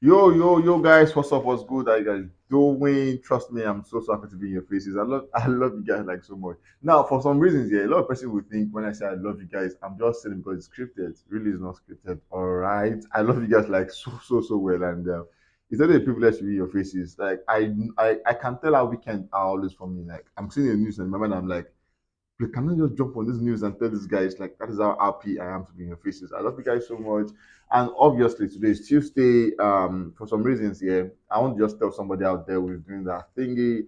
Yo, guys, what's up? What's good? How you guys doing? Trust me, I'm so happy to be in your faces. I love you guys like so much. Now, for some reasons, yeah, a lot of people will think when I say I love you guys, I'm just saying it because it's scripted. Really, it's not scripted. All right, I love you guys like so well, and it's really a privilege to be in your faces. Like I can tell how weekend are always for me. Like I'm seeing the news and my mind, I'm like, you cannot just jump on this news and tell these guys like that is how happy I am to be in your faces. I love you guys so much. And obviously today is Tuesday. For some reasons, yeah, I want to just tell somebody out there who's doing that thingy.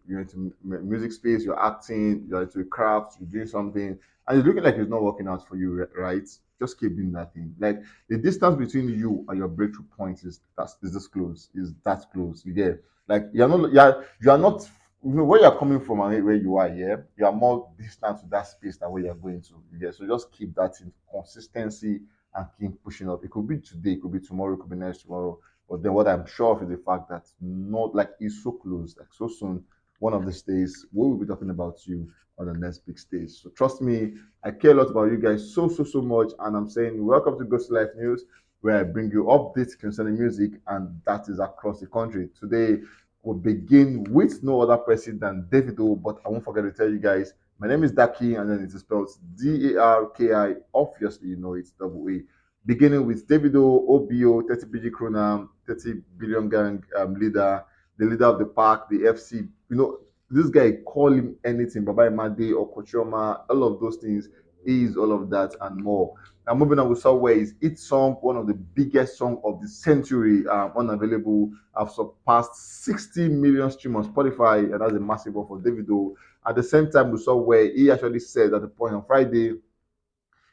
You're into music space, you're acting, you're into craft, you're doing something, and it's looking like it's not working out for you, right? Just keep doing that thing. Like the distance between you and your breakthrough point is this close, is that close. You get like you are not where you're coming from and where you are here, you are more distant to that space than where you're going to. Yeah, so just keep that in consistency and keep pushing up. It could be today, it could be tomorrow, it could be next tomorrow. But then what I'm sure of is the fact that not like it's so close, like so soon, one of these days, we will be talking about you on the next big stage. So trust me, I care a lot about you guys so much. And I'm saying welcome to Ghost Life News, where I bring you updates concerning music, and that is across the country. Today will begin with no other person than Davido, but I won't forget to tell you guys, my name is Daki, and then it is spelled Darki. Obviously, you know it's double A. Beginning with Davido, OBO, 30 BG Krona, 30 billion gang leader, the leader of the pack, the FC. You know, this guy, call him anything, Baba Imade or Kochoma, all of those things. He is all of that and more. Now, moving on with Subway, his hit song, one of the biggest song of the century, unavailable, have surpassed 60 million streams on Spotify, and that's a massive one for Davido. At the same time, we saw where he actually said at the point on Friday,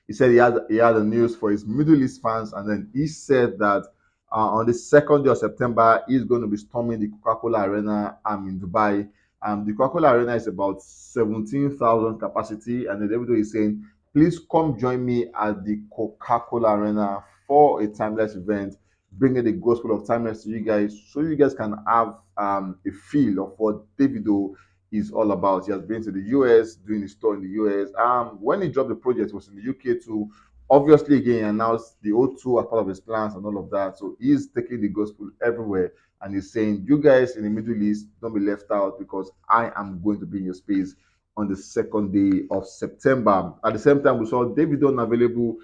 he said he had the news for his Middle East fans, and then he said that on the second day of September, he's going to be storming the Coca-Cola Arena in Dubai. The Coca-Cola Arena is about 17,000 capacity, and the Davido is saying, "Please come join me at the Coca-Cola Arena for a timeless event, bringing the gospel of timeless to you guys, so you guys can have a feel of what Davido is all about." He has been to the US, doing his tour in the US. When he dropped the project, it was in the UK too. Obviously, again, he announced the O2 as part of his plans and all of that. So he's taking the gospel everywhere, and he's saying, "You guys in the Middle East, don't be left out because I am going to be in your space on the second day of September." At the same time, we saw David unavailable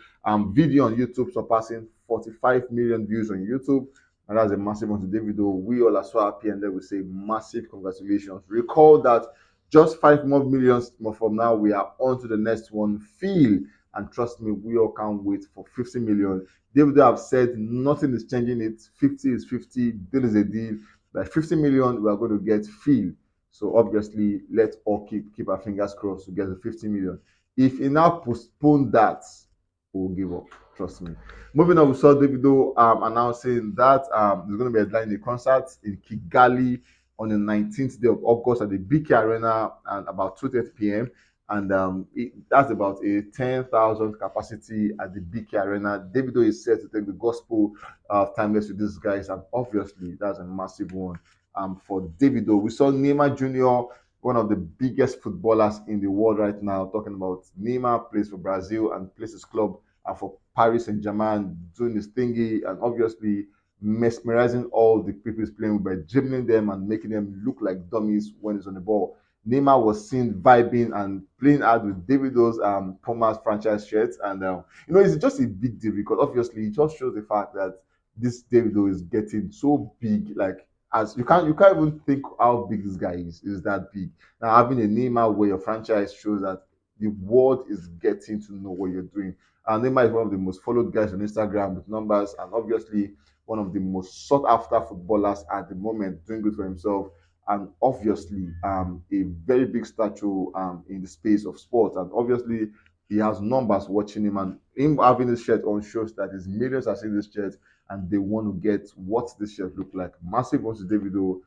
video on YouTube surpassing 45 million views on YouTube. And that's a massive one to Davido. We all are so happy, and then we say massive congratulations. Recall that just 5 more millions more from now, we are on to the next one. Feel and trust me, we all can't wait for 50 million. Davido have said nothing is changing it. 50 is 50. Deal is a deal. By 50 million, we are going to get Feel. So obviously, let's all keep our fingers crossed to get the 50 million. If he now postpone that, we'll give up. Trust me. Moving on, we saw Davido announcing that there's going to be a headlining concert in Kigali on the 19th day of August at the BK Arena and about 2:30 p.m. And that's about a 10,000 capacity at the BK Arena. Davido is set to take the gospel of timeless with these guys, and obviously that's a massive one for Davido. We saw Neymar Jr., one of the biggest footballers in the world right now, talking about Neymar plays for Brazil and plays his club for Paris Saint Germain, doing his thingy, and obviously mesmerizing all the people he's playing with by dribbling them and making them look like dummies when he's on the ball. Neymar was seen vibing and playing out with Davido's Pumas franchise shirts, and it's just a big deal because obviously it just shows the fact that this Davido is getting so big, like as you can't even think how big this guy is. Is that big now? Having a Neymar where your franchise shows that the world is getting to know what you're doing. And Neymar is one of the most followed guys on Instagram with numbers, and obviously one of the most sought after footballers at the moment, doing good for himself, and obviously a very big statue in the space of sport. And obviously, he has numbers watching him, and him having this shirt on shows that his millions are seeing this shirt and they want to get what this shirt look like. Massive one to Davido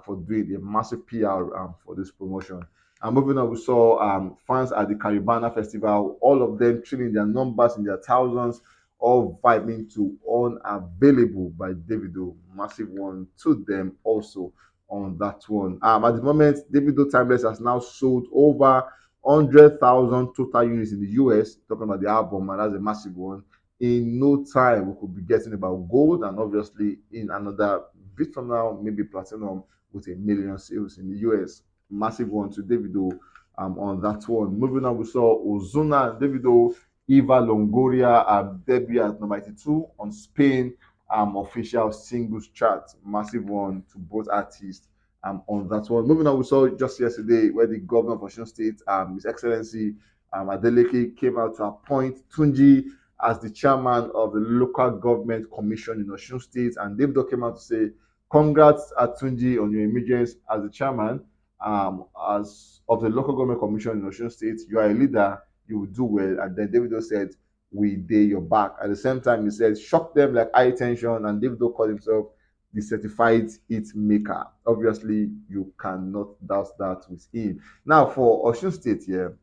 for doing a massive PR for this promotion. And moving on, we saw fans at the Caribana Festival, all of them chilling their numbers in their thousands, all vibing to Unavailable by Davido. Massive one to them also on that one. At the moment, Davido Timeless has now sold over 100,000 total units in the US, talking about the album, and that's a massive one. in no time we could be getting about gold, and obviously in another bit from now, maybe platinum with a million sales in the US. Massive one to Davido on that one. Moving on, we saw Ozuna and Davido, Eva Longoria debut at number 82 on Spain official singles chart. Massive one to both artists on that one. Moving on, we saw just yesterday where the governor of Osun State, His Excellency Adeleke, came out to appoint Tunji as the chairman of the local government commission in Osun State, and Davido came out to say, "Congrats, Atunji, on your emergence as the chairman as of the local government commission in Osun State. You are a leader. You will do well." And then Davido said, "We day your back." At the same time, he said, "Shock them like high tension." And Davido called himself the certified hit maker. Obviously, you cannot doubt that with him. Now, for Osun State here,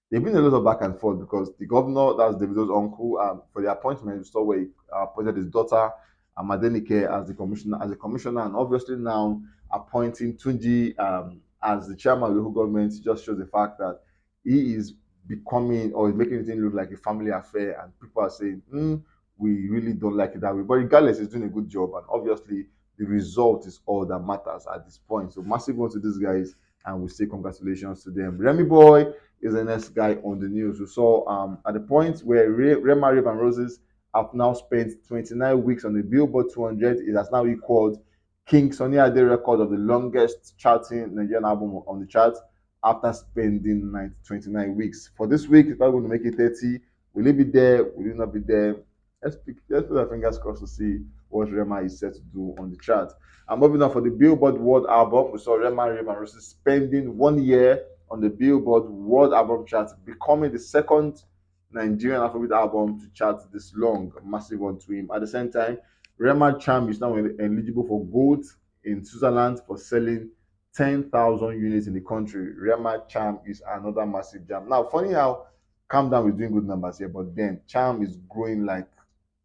there's been a lot of back and forth because the governor, that's Davido's uncle, for the appointment, we saw where he appointed his daughter, Madenike, as the commissioner, and obviously now appointing Tunji as the chairman of the local government just shows the fact that he is becoming or is making it look like a family affair, and people are saying, we really don't like it that way. But regardless, he's doing a good job, and obviously the result is all that matters at this point. So massive one to these guys, and we say congratulations to them. Remy Boy is the next guy on the news. We saw at the point where Rema Rave and Roses have now spent 29 weeks on the Billboard 200. It has now equaled King Sunny Ade record of the longest charting Nigerian album on the chart after spending 29 weeks. For this week, it's probably going to make it 30. Will it be there? Will it not be there? Let's put our fingers crossed to see what Rema is set to do on the chart. And moving on for the Billboard World Album, we saw Rema Rave and Roses spending 1 year on the Billboard World Album chart, becoming the second Nigerian Afrobeat album to chart this long. Massive one to him. At the same time, Rema Charm is now eligible for gold in Switzerland for selling 10,000 units in the country. Rema Charm is another massive jam. Now, funny how Calm Down is doing good numbers here, but then Charm is growing like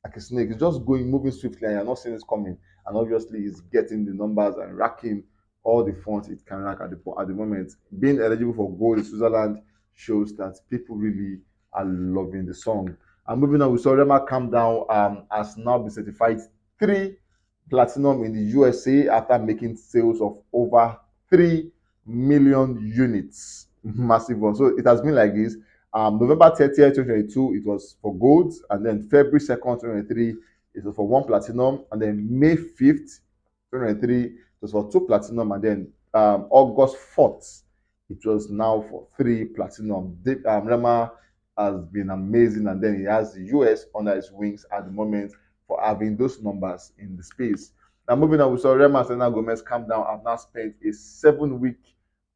a snake. It's just going, moving swiftly, and you're not seeing it coming. And obviously, it's getting the numbers and racking all the funds it can rack at the moment. Being eligible for gold in Switzerland shows that people really are loving the song. And moving on, we saw Rema Calm Down has now been certified 3 platinum in the USA after making sales of over 3 million units. Massive one. So it has been like this. November 30th, 2022, it was for gold, and then February 2nd, 2023, it was for 1 platinum, and then May 5th, 2023, it was for 2 platinum, and then August 4th, it was now for 3 platinum. Rema has been amazing, and then he has the US under his wings at the moment for having those numbers in the space. Now, moving on, we saw Rema and Selena Gomez Calm Down have now spent a 7 week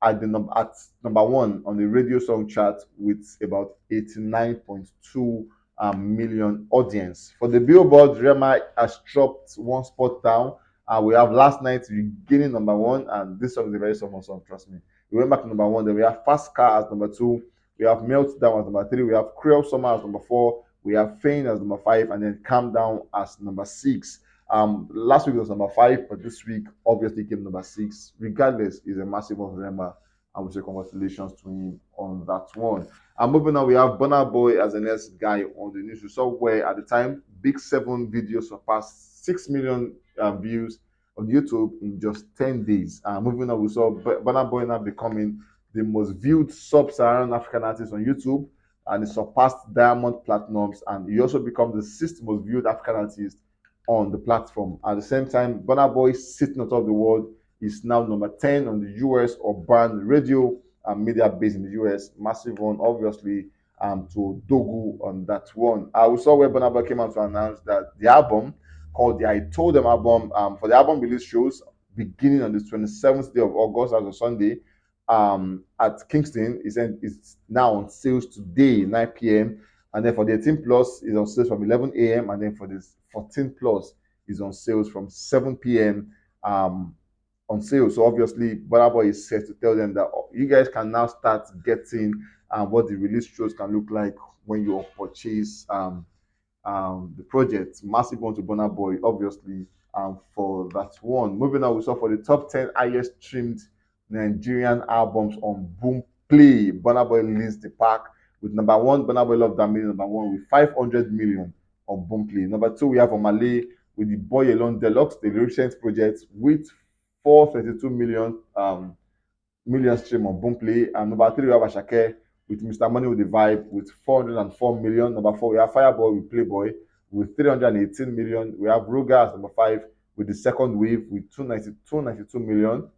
at number one on the radio song chart with about 89.2 million audience. For the Billboard, Rema has dropped one spot down. We have Last Night regaining number one, and this song is a very summer song, trust me. We went back to number one, then we have Fast Car as number two, we have Meltdown as number three, we have Cruel Summer as number four, we have Fame as number five, and then Calm Down as number six. Last week was number five, but this week obviously came number six. Regardless, is a massive one for Rema, and we say congratulations to him on that one. And moving on, we have Burna Boy as the next guy on the news. We saw where at the time, Big Seven videos surpassed 6 million views on YouTube in just 10 days. Moving on, we saw Burna Boy now becoming the most viewed sub-Saharan African artist on YouTube, and he surpassed Diamond Platinums, and he also becomes the sixth most viewed African artist on the platform. At the same time, Burna Boy sitting on top of the world is now number 10 on the US urban radio and media base in the US. Massive one, obviously, to Dogu on that one. We saw where Burna Boy came out to announce that the album called the I Told Them album, for the album release shows beginning on the 27th day of August, as a Sunday, at Kingston, it's now on sales today, 9 p.m. And then for the 18 plus, is on sales from 11 a.m. And then for this 14 plus, is on sales from 7 p.m. On sale. So obviously, Burna Boy is set to tell them that you guys can now start getting what the release shows can look like when you purchase the project. Massive one to Burna Boy, obviously, for that one. Moving on, we saw for the top 10 highest streamed Nigerian albums on Boom Play. Burna Boy leads the pack with number one, Burna Boy Love That Million, number one with 500 million. on Boomplay. Number two, we have Omale with the Boy Alone Deluxe, the recent project with 432 million stream on Boomplay. And number three, we have Ashake with Mr. Money with the Vibe with 404 million. Number four, we have Fireboy with Playboy with 318 million. We have Ruga as number five with the second wave with 292 million.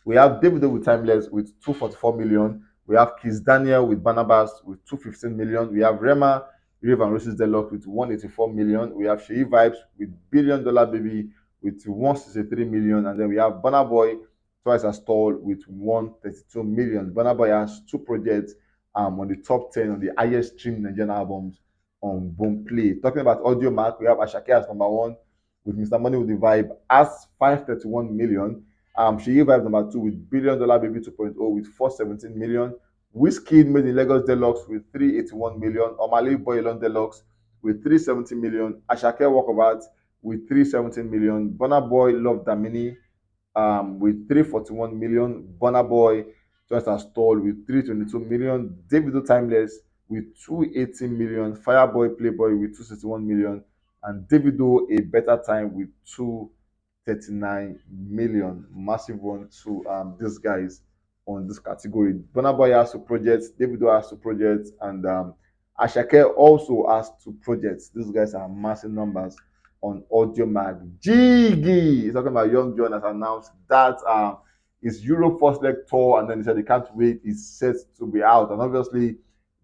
We have Davido with Timeless with 244 million. We have Kiss Daniel with Barnabas with 215 million. We have Rema, Rave and Roses Deluxe with 184 million. We have Sheyi Vibes with Billion Dollar Baby with 163 million. And then we have Burna Boy twice as tall with 132 million. Burna Boy has two projects on the top 10 on the highest streamed Nigerian albums on Boomplay. Talking about Audio Mark, we have Ashake as number one with Mr. Money with the Vibe as 531 million. Sheyi Vibes number two with Billion Dollar Baby 2.0 with 417 million. Whiskey Made in Lagos Deluxe with 381 million. Omale Boy Alone Deluxe with 370 million. Ashake Walk of Art with 317 million. Burna Boy Love Damini with 341 million. Burna Boy Just as Tall with 322 million. Davido Timeless with 280 million. Fireboy Playboy with 261 million. And Davido A Better Time with 239 million. Massive one to these guys on this category. Burna Boy has two projects, Davido has two projects, and Ashake also has two projects. These guys are massive numbers on Audio Mag. Jiggy is talking about Young Jonn has announced that his Europe first leg tour, and then he said he can't wait. Is set to be out, and obviously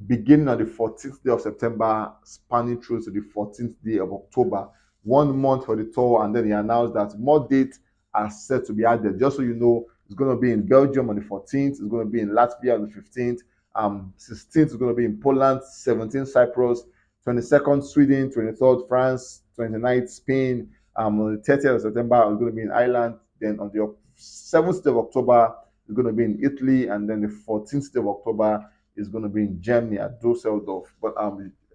beginning on the 14th day of September, spanning through to the 14th day of October. 1 month for the tour, and then he announced that more dates are set to be added. Just so you know, it's going to be in Belgium on the 14th. It's going to be in Latvia on the 15th. 16th is going to be in Poland. 17th Cyprus. 22nd Sweden. 23rd France. 29th Spain. On the 30th of September, it's going to be in Ireland. Then on the 7th day of October, it's going to be in Italy, and then the 14th day of October is going to be in Germany at Dusseldorf. But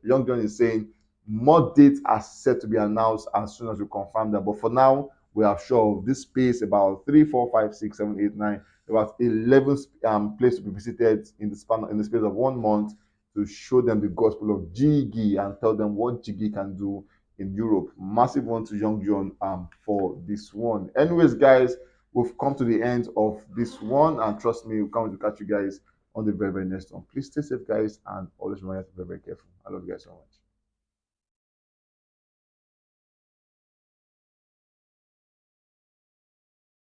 Young Jonn is saying more dates are set to be announced as soon as we confirm that. But for now, we are sure of this space about 3, 4, 5, 6, 7, 8, 9, about 11 places to be visited in the space of 1 month to show them the gospel of Jiggy and tell them what Jiggy can do in Europe. Massive one to Young Jonn for this one. Anyways, guys, we've come to the end of this one, and trust me, we're coming to catch you guys on the very, very next one. Please stay safe, guys, and always remember to be very, very careful. I love you guys so much.